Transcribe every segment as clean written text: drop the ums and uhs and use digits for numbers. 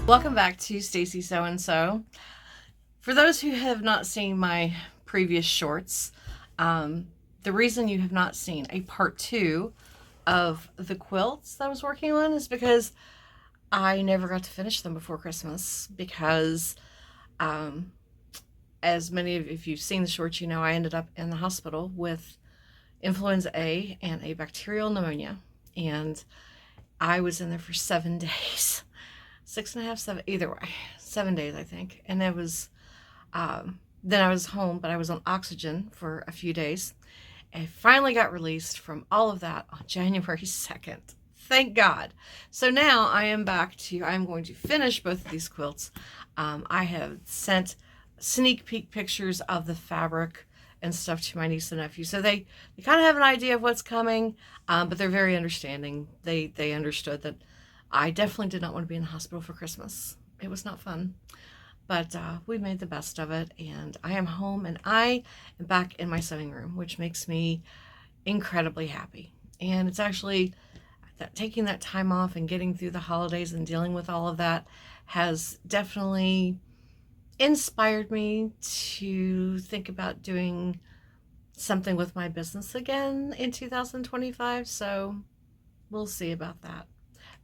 Welcome back to Stacy So and So. For those who have not seen my previous shorts, the reason you have not seen a part 2 of the quilts that I was working on is because I never got to finish them before Christmas because as many of if you've seen the shorts, you know I ended up in the hospital with influenza A and a bacterial pneumonia, and I was in there for 7 days. 6.5, 7, either way, 7 days, I think. And it was, then I was home, but I was on oxygen for a few days. I finally got released from all of that on January 2nd. Thank God. So now I am back to, I'm going to finish both of these quilts. I have sent sneak peek pictures of the fabric and stuff to my niece and nephew. So they kind of have an idea of what's coming, but they're very understanding. They understood that I definitely did not want to be in the hospital for Christmas. It was not fun, but we made the best of it, and I am home, and I am back in my sewing room, which makes me incredibly happy. And it's actually that taking that time off and getting through the holidays and dealing with all of that has definitely inspired me to think about doing something with my business again in 2025. So we'll see about that.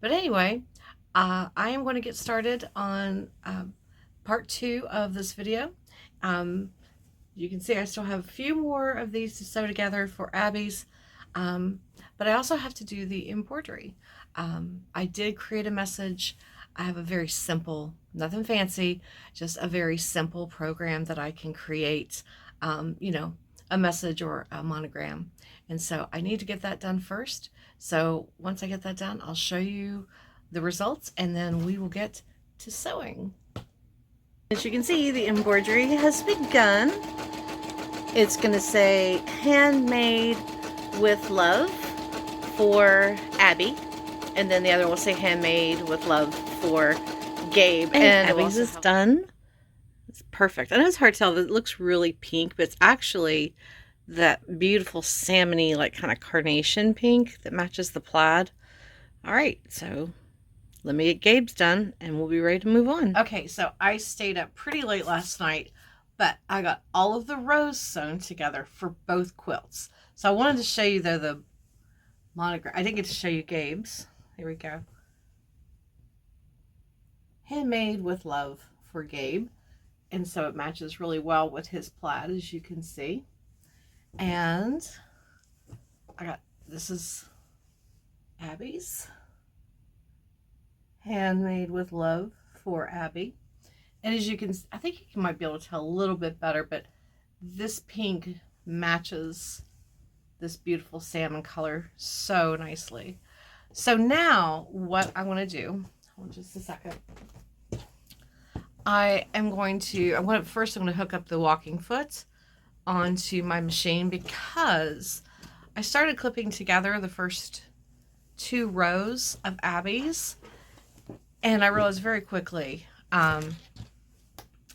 But anyway, I am going to get started on part 2 of this video. You can see I still have a few more of these to sew together for Abby's, but I also have to do the embroidery. I did create a message. I have a very simple, nothing fancy, just a very simple program that I can create, you know, a message or a monogram. And so I need to get that done first. So once I get that done, I'll show you the results, and then we will get to sewing. As you can see, the embroidery has begun. It's going to say handmade with love for Abby, and then the other will say handmade with love for Gabe. And Abby's is done. It's perfect. I know it's hard to tell. It looks really pink, but it's actually that beautiful salmony, like kind of carnation pink that matches the plaid. All right, so let me get Gabe's done and we'll be ready to move on. Okay, so I stayed up pretty late last night, but I got all of the rows sewn together for both quilts. So I wanted to show you though the monogram. I didn't get to show you Gabe's. Here we go. Handmade with love for Gabe. And so it matches really well with his plaid, as you can see. And I got, this is Abby's. Handmade with love for Abby. And as you can, I think you might be able to tell a little bit better, but this pink matches this beautiful salmon color so nicely. So now what I want to do, hold on just a second. I'm going to hook up the walking foot onto my machine because I started clipping together the first 2 rows of Abby's, and I realized very quickly I'm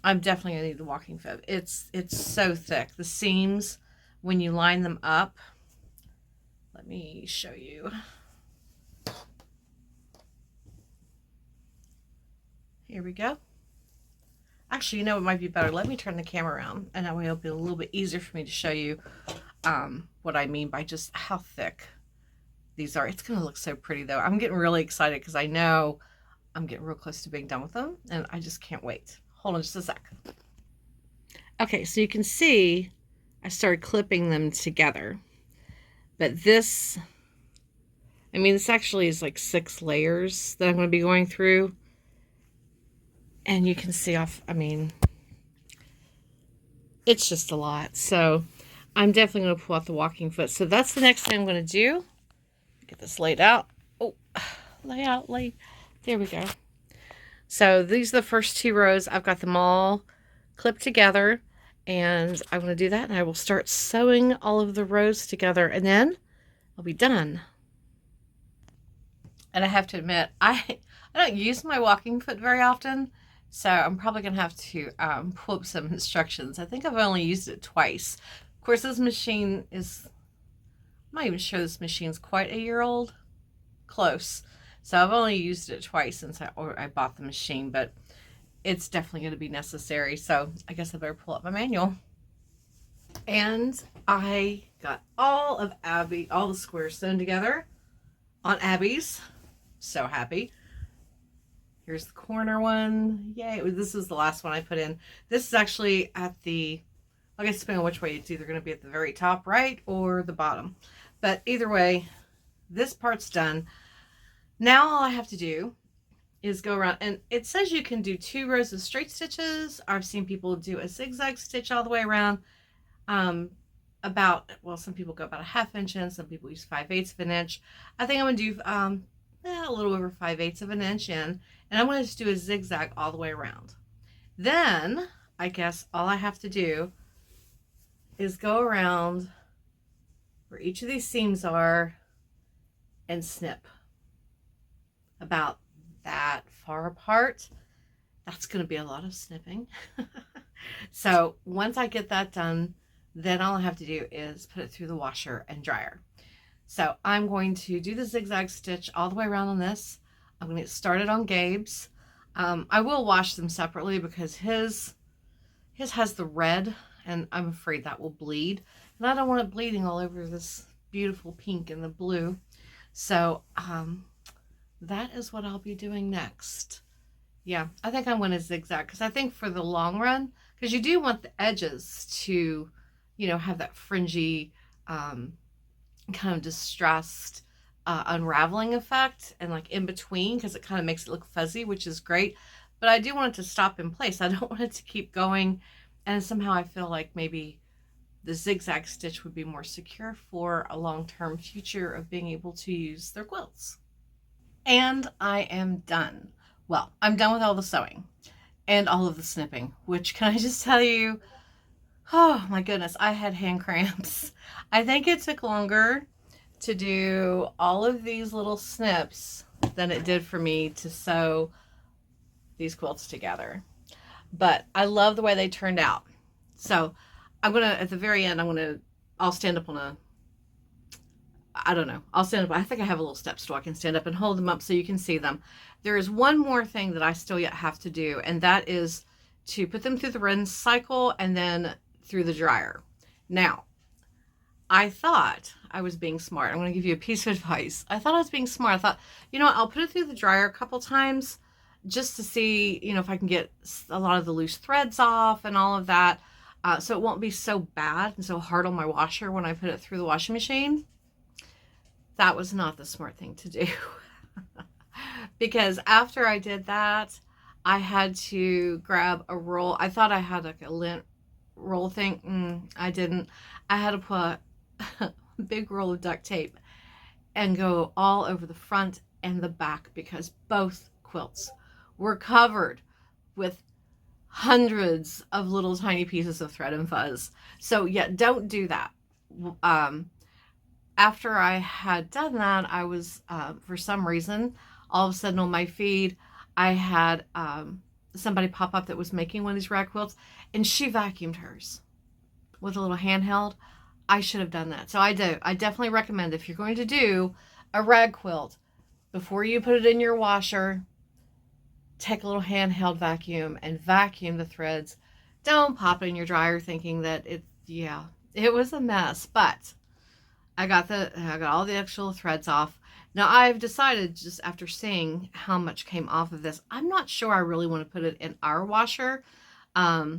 definitely gonna need the walking foot. It's so thick. The seams, when you line them up, let me show you. Here we go. Actually, you know, it might be better. Let me turn the camera around, and that way it'll be a little bit easier for me to show you what I mean by just how thick these are. It's going to look so pretty, though. I'm getting really excited because I know I'm getting real close to being done with them, and I just can't wait. Hold on just a sec. Okay, so you can see I started clipping them together. But this, I mean, this actually is like 6 layers that I'm going to be going through. And you can see I mean, it's just a lot. So I'm definitely going to pull out the walking foot. So that's the next thing I'm going to do. Get this laid out. Oh, lay. There we go. So these are the first 2 rows. I've got them all clipped together. And I'm going to do that. And I will start sewing all of the rows together. And then I'll be done. And I have to admit, I don't use my walking foot very often. So I'm probably going to have to pull up some instructions. I think I've only used it twice. Of course, this machine is, I'm not even sure this machine's quite a year old. Close. So I've only used it twice since I bought the machine, but it's definitely going to be necessary. So I guess I better pull up my manual. And I got all the squares sewn together on Abby's. So happy. Here's the corner one. Yay. This is the last one I put in. This is actually at the, I guess depending on which way, it's either going to be at the very top right or the bottom. But either way, this part's done. Now all I have to do is go around, and it says you can do 2 rows of straight stitches. I've seen people do a zigzag stitch all the way around. Some people go about a 1/2 inch in, some people use 5/8 of an inch. I think I'm going to do a little over 5/8 of an inch in, and I'm going to just do a zigzag all the way around. Then I guess all I have to do is go around where each of these seams are and snip about that far apart. That's going to be a lot of snipping. So once I get that done, then all I have to do is put it through the washer and dryer. So I'm going to do the zigzag stitch all the way around on this. I'm going to get started on Gabe's. I will wash them separately because his has the red, and I'm afraid that will bleed. And I don't want it bleeding all over this beautiful pink and the blue. So that is what I'll be doing next. Yeah, I think I'm going to zigzag because I think for the long run, because you do want the edges to, have that fringy, kind of distressed, unraveling effect, and like in between, because it kind of makes it look fuzzy, which is great. But I do want it to stop in place. I don't want it to keep going. And somehow I feel like maybe the zigzag stitch would be more secure for a long-term future of being able to use their quilts. And I am done. Well, I'm done with all the sewing and all of the snipping, which, can I just tell you, oh my goodness, I had hand cramps. I think it took longer to do all of these little snips than it did for me to sew these quilts together. But I love the way they turned out. So I'm going to, at the very end, I'll stand up on I'll stand up. I think I have a little step stool. I can stand up and hold them up so you can see them. There is one more thing that I still yet have to do, and that is to put them through the rinse cycle and then through the dryer. Now, I thought I was being smart. I'm going to give you a piece of advice. I thought I was being smart. I thought, I'll put it through the dryer a couple times just to see, if I can get a lot of the loose threads off and all of that, so it won't be so bad and so hard on my washer when I put it through the washing machine. That was not the smart thing to do. Because after I did that, I had to grab a roll. I thought I had like a lint roll thing. I didn't. I had to put a big roll of duct tape and go all over the front and the back, because both quilts were covered with hundreds of little tiny pieces of thread and fuzz. So yeah, don't do that. After I had done that, I was, for some reason, all of a sudden on my feed, I had somebody pop up that was making one of these rag quilts, and she vacuumed hers with a little handheld. I should have done that. So I do. I definitely recommend, if you're going to do a rag quilt, before you put it in your washer, take a little handheld vacuum and vacuum the threads. Don't pop it in your dryer thinking that it was a mess, but I got all the actual threads off. Now I've decided, just after seeing how much came off of this, I'm not sure I really want to put it in our washer. Our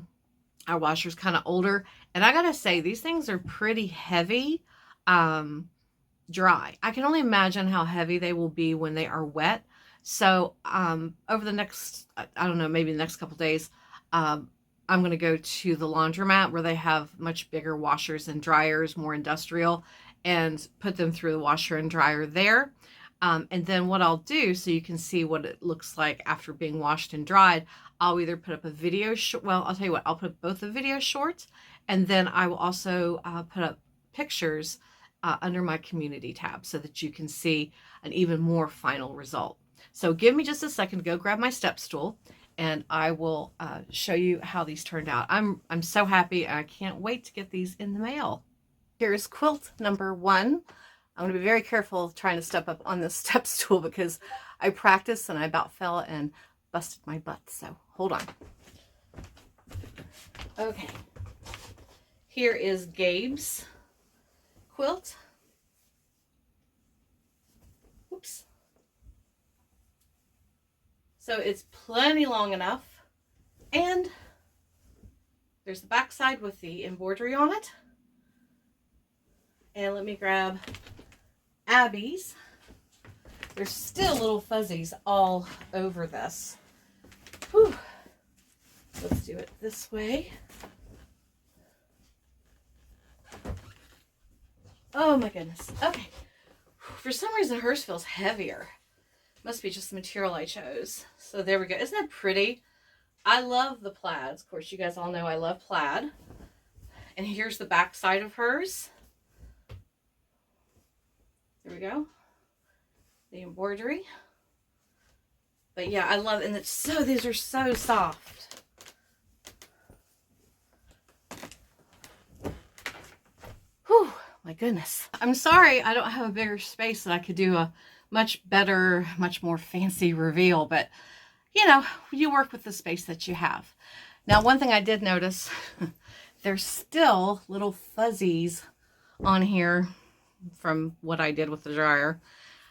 washer's kind of older, and I gotta say, these things are pretty heavy, dry. I can only imagine how heavy they will be when they are wet. So over the next, I don't know, maybe the next couple days, I'm going to go to the laundromat where they have much bigger washers and dryers, more industrial, and put them through the washer and dryer there. And then what I'll do, so you can see what it looks like after being washed and dried, I'll either put up a video, I'll tell you what, I'll put both the video shorts, and then I will also put up pictures under my community tab so that you can see an even more final result. So give me just a second to go grab my step stool, and I will show you how these turned out. I'm so happy, and I can't wait to get these in the mail. Here's quilt number 1. I'm going to be very careful trying to step up on this step stool because I practiced and I about fell and busted my butt. So hold on. Okay. Here is Gabe's quilt. Oops. So it's plenty long enough. And there's the back side with the embroidery on it. And let me grab Abby's. There's still little fuzzies all over this. Whew. Let's do it this way. Oh my goodness. Okay. For some reason hers feels heavier. Must be just the material I chose. So there we go. Isn't that pretty? I love the plaids. Of course, you guys all know I love plaid. And here's the back side of hers. There we go. The embroidery. But yeah, I love it. And it's so, these are so soft. Whew, my goodness. I'm sorry I don't have a bigger space that I could do a much better, much more fancy reveal, but you know, you work with the space that you have. Now, one thing I did notice, there's still little fuzzies on here from what I did with the dryer.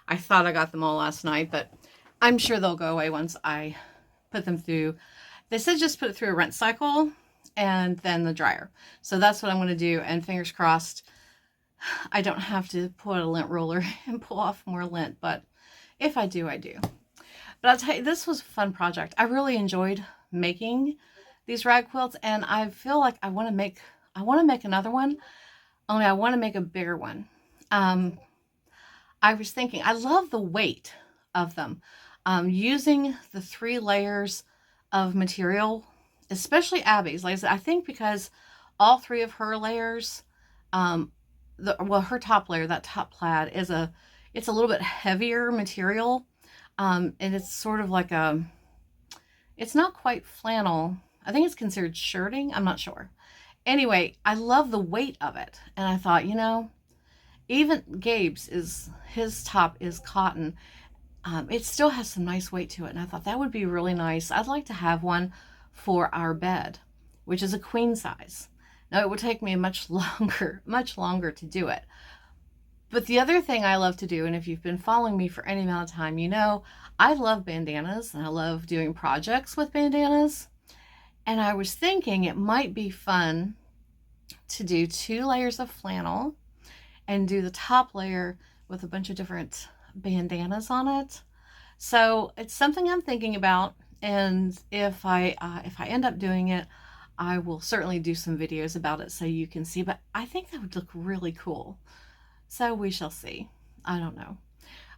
I thought I got them all last night, but I'm sure they'll go away once I put them through. They said just put it through a rinse cycle and then the dryer. So that's what I'm going to do. And fingers crossed, I don't have to pull out a lint roller and pull off more lint. But if I do, I do. But I'll tell you, this was a fun project. I really enjoyed making these rag quilts. And I feel like I want to make another one. Only I want to make a bigger one. I was thinking, I love the weight of them. Using the 3 layers of material, especially Abby's. Like I said, I think because all 3 of her layers, her top layer, that top plaid, it's a little bit heavier material. And it's sort of like it's not quite flannel. I think it's considered shirting. I'm not sure. Anyway, I love the weight of it. And I thought, you know, even Gabe's his top is cotton. It still has some nice weight to it. And I thought that would be really nice. I'd like to have one for our bed, which is a queen size. Now it would take me much longer to do it. But the other thing I love to do, and if you've been following me for any amount of time, you know, I love bandanas and I love doing projects with bandanas. And I was thinking it might be fun to do 2 layers of flannel and do the top layer with a bunch of different bandanas on it. So it's something I'm thinking about. And if I end up doing it, I will certainly do some videos about it so you can see. But I think that would look really cool. So we shall see. I don't know.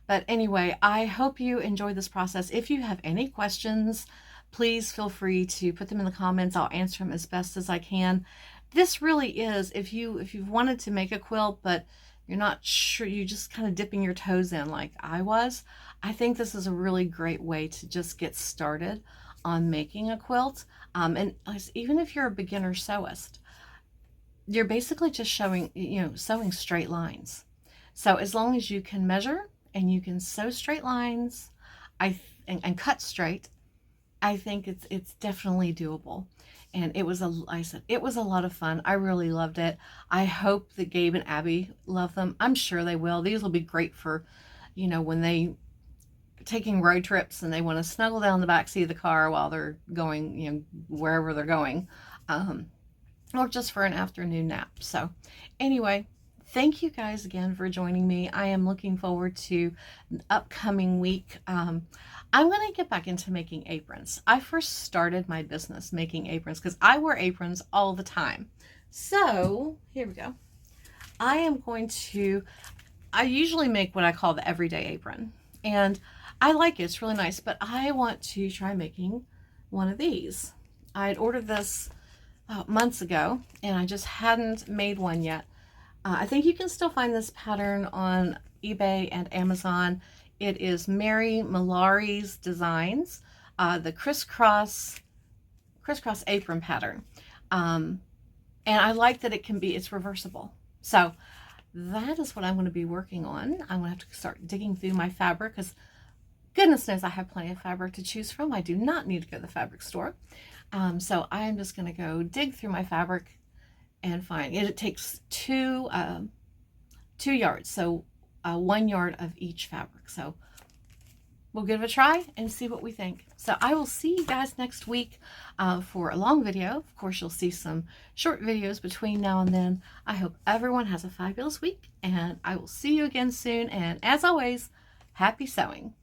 But anyway, I hope you enjoyed this process. If you have any questions, please feel free to put them in the comments. I'll answer them as best as I can. This really is, if you've wanted to make a quilt, but you're not sure, you're just kind of dipping your toes in like I was, I think this is a really great way to just get started on making a quilt. And even if you're a beginner sewist, you're basically just sewing straight lines. So as long as you can measure and you can sew straight lines, and cut straight, I think it's definitely doable. And it was it was a lot of fun. I really loved it. I hope that Gabe and Abby love them. I'm sure they will. These will be great for, you know, when they taking road trips and they want to snuggle down the back seat of the car while they're going, you know, wherever they're going. Or just for an afternoon nap. So anyway, thank you guys again for joining me. I am looking forward to the upcoming week. I'm going to get back into making aprons. I first started my business making aprons because I wear aprons all the time. So here we go. I usually make what I call the everyday apron. And I like it. It's really nice. But I want to try making one of these. I had ordered this months ago, and I just hadn't made one yet. I think you can still find this pattern on eBay and Amazon. It is Mary Malari's Designs, the crisscross apron pattern. And I like that it's reversible. So that is what I'm going to be working on. I'm going to have to start digging through my fabric because goodness knows I have plenty of fabric to choose from. I do not need to go to the fabric store. So I'm just going to go dig through my fabric and find it. It takes two yards, so 1 yard of each fabric. So we'll give it a try and see what we think. So I will see you guys next week for a long video. Of course, you'll see some short videos between now and then. I hope everyone has a fabulous week, and I will see you again soon. And as always, happy sewing.